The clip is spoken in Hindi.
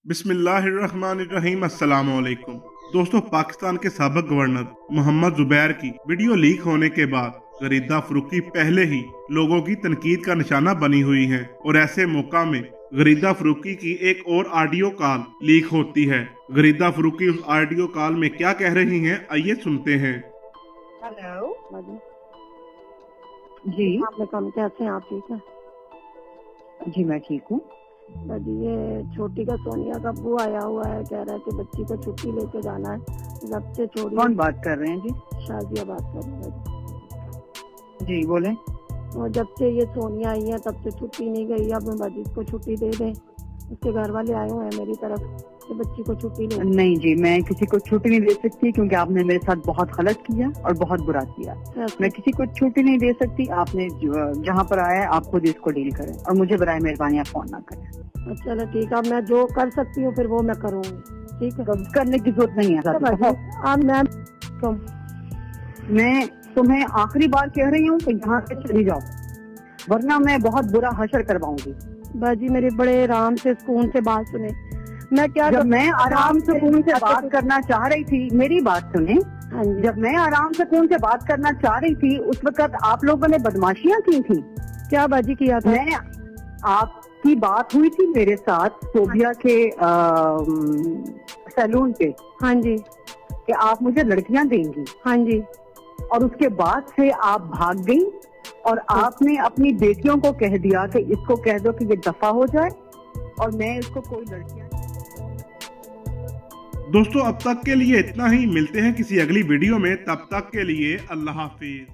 बिस्मिल्लाहिर्रहमानिर्रहीम। अस्सलाम वालेकुम। दोस्तों, पाकिस्तान के साबिक गवर्नर मोहम्मद जुबैर की वीडियो लीक होने के बाद गरीदा फरूकी पहले ही लोगों की तनकीद का निशाना बनी हुई हैं और ऐसे मौका में गरीदा फरूकी की एक और ऑडियो कॉल लीक होती है। गरीदा फरूकी उस ऑडियो कॉल में क्या कह रही हैं, आइए सुनते हैं। हेलो जी, आपने कम कैसे हैं? आप ठीक है? जी मैं ठीक हूँ। जी, ये छोटी का सोनिया का अब्बू आया हुआ है, कह रहा है कि बच्ची को छुट्टी लेके जाना है। जब से छोड़ी कौन बात कर रहे हैं जी? शाजिया बात कर रही है जी बोले। और जब से ये सोनिया आई है तब से छुट्टी नहीं गई। अब मजीद को छुट्टी दे दें। उसके घर वाले आए हुए हैं मेरी तरफ कि बच्ची को छुट्टी ले। नहीं जी, मैं किसी को छुट्टी नहीं दे सकती क्योंकि आपने मेरे साथ बहुत गलत किया और बहुत बुरा किया। मैं किसी को छुट्टी नहीं दे सकती। आपने जहाँ पर आया है आप खुद इसको डील करें और मुझे बराए मेहरबानी आप फोन ना करें। चलो ठीक है, अब मैं जो कर सकती हूँ फिर वो मैं करूँगी। ठीक है, करने की जरूरत नहीं है। अब मैं तुम्हें आखिरी बार कह रही हूँ कि यहाँ से चली जाओ, वरना मैं बहुत बुरा हशर करवाऊंगी। बाजी मेरी बड़े आराम से सुकून से बात सुने। मैं क्या जब मैं आराम सुकून से बात करना चाह रही थी, मेरी बात सुने। जब मैं आराम सुकून से बात करना चाह रही थी उस वक्त आप लोगों ने बदमाशियां की थी। क्या बाजी किया था? मैं आपकी बात हुई थी मेरे साथ सोबिया के सैलून पे। हाँ जी। कि आप मुझे लड़कियां देंगी। हाँ जी। और उसके बाद से आप भाग गई और आपने अपनी बेटियों को कह दिया कि इसको कह दो कि ये दफा हो जाए और मैं इसको कोई लड़कियां। दोस्तों, अब तक के लिए इतना ही। मिलते हैं किसी अगली वीडियो में, तब तक के लिए अल्लाह हाफिज।